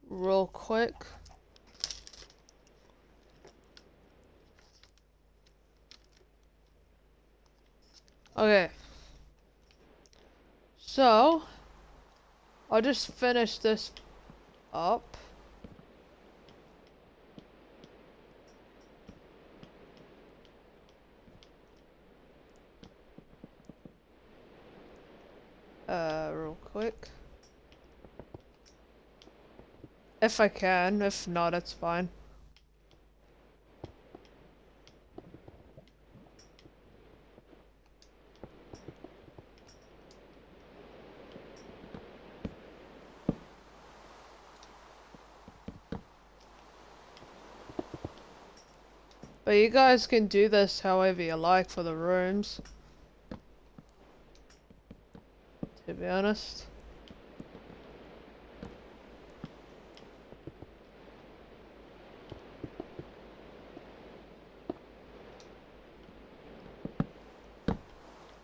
Real quick. Okay. So, I'll just finish this up. Real quick. If I can, if not, it's fine. But you guys can do this however you like for the rooms. To be honest.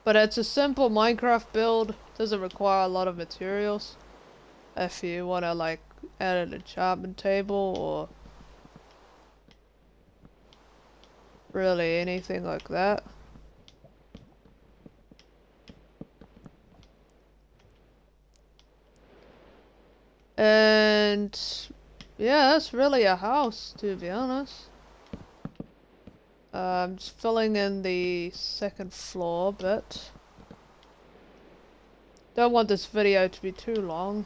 But it's a simple Minecraft build. Doesn't require a lot of materials. If you want to like add an enchantment table or really anything like that. And yeah, that's really a house, to be honest. I'm just filling in the second floor bit. Don't want this video to be too long.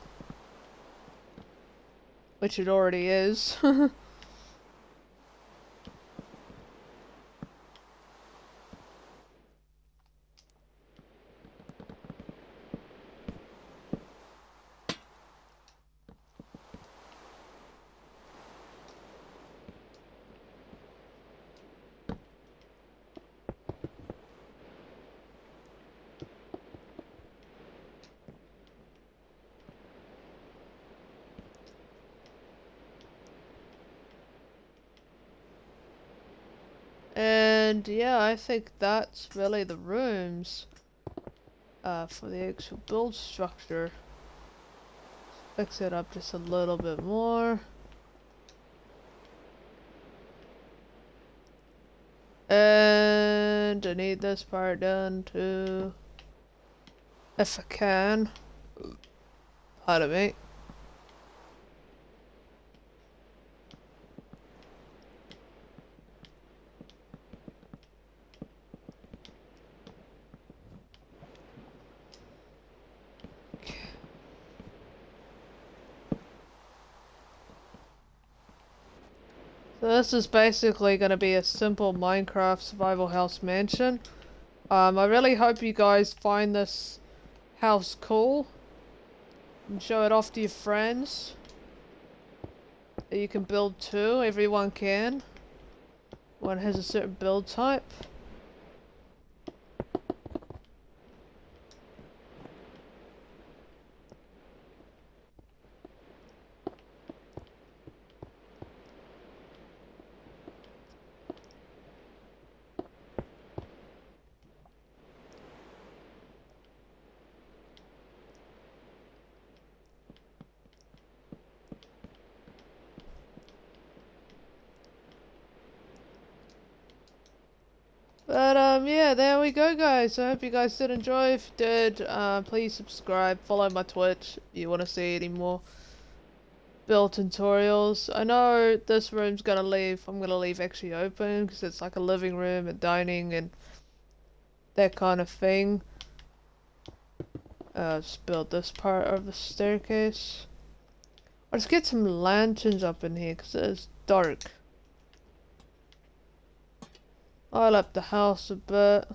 Which it already is. And yeah, I think that's really the rooms for the actual build structure. Fix it up just a little bit more. And I need this part done too. If I can. Pardon me. So this is basically going to be a simple Minecraft survival house mansion. I really hope you guys find this house cool and show it off to your friends. You can build too, everyone can. One has a certain build type. But yeah, there we go guys. I hope you guys did enjoy. If you did, please subscribe, follow my Twitch if you want to see any more build tutorials. I know this room's I'm gonna leave actually open because it's like a living room and dining and that kind of thing. Just build this part of the staircase. Let's get some lanterns up in here because it is dark. Oil up the house a bit.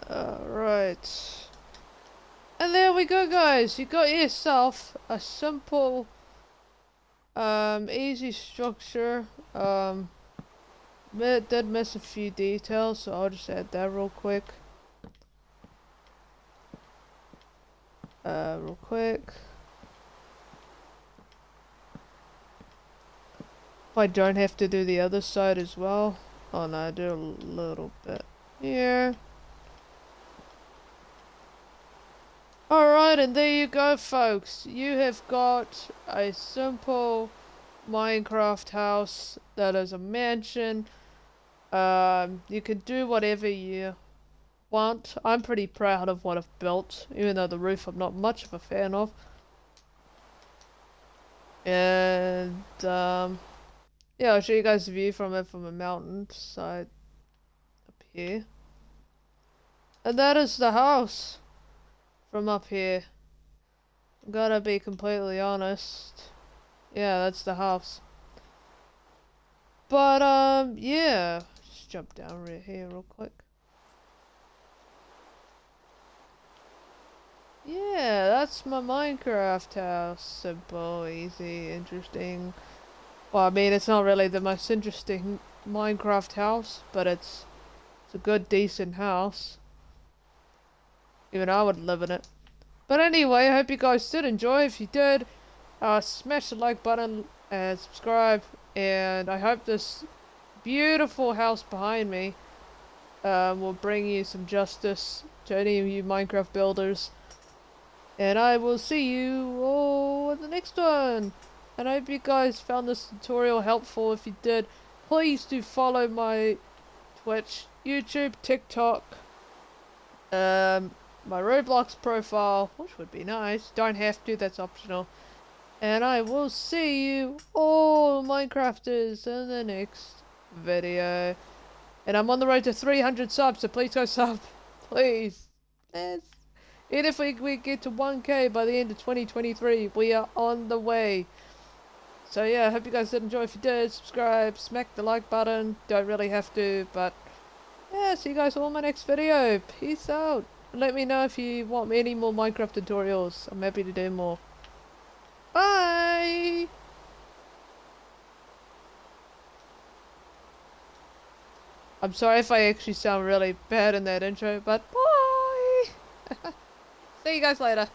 Alright. And there we go guys, you got yourself a simple, easy structure. Did miss a few details, so I'll just add that real quick. Real quick. If I don't have to do the other side as well. Oh no, I do a little bit here. Alright, and there you go folks. You have got a simple Minecraft house that is a mansion. You can do whatever you want. I'm pretty proud of what I've built, even though the roof I'm not much of a fan of. And yeah, I'll show you guys a view from it from a mountain side up here. And that is the house from up here. I'm gonna be completely honest. Yeah, that's the house. But yeah. Just jump down right here real quick. Yeah, that's my Minecraft house. Simple, easy, interesting. Well, I mean, it's not really the most interesting Minecraft house, but it's a good, decent house. Even I would live in it. But anyway, I hope you guys did enjoy. If you did, smash the like button and subscribe. And I hope this beautiful house behind me will bring you some justice to any of you Minecraft builders. And I will see you all in the next one. And I hope you guys found this tutorial helpful. If you did, please do follow my Twitch, YouTube, TikTok, my Roblox profile, which would be nice. Don't have to, that's optional. And I will see you all Minecrafters in the next video. And I'm on the road to 300 subs, so please go sub. Please. Yes. Even if we get to 1k by the end of 2023, we are on the way. So yeah, I hope you guys did enjoy. If you did, subscribe, smack the like button. Don't really have to, but yeah, see you guys all in my next video. Peace out. Let me know if you want any more Minecraft tutorials. I'm happy to do more. Bye! I'm sorry if I actually sound really bad in that intro, but bye! See you guys later.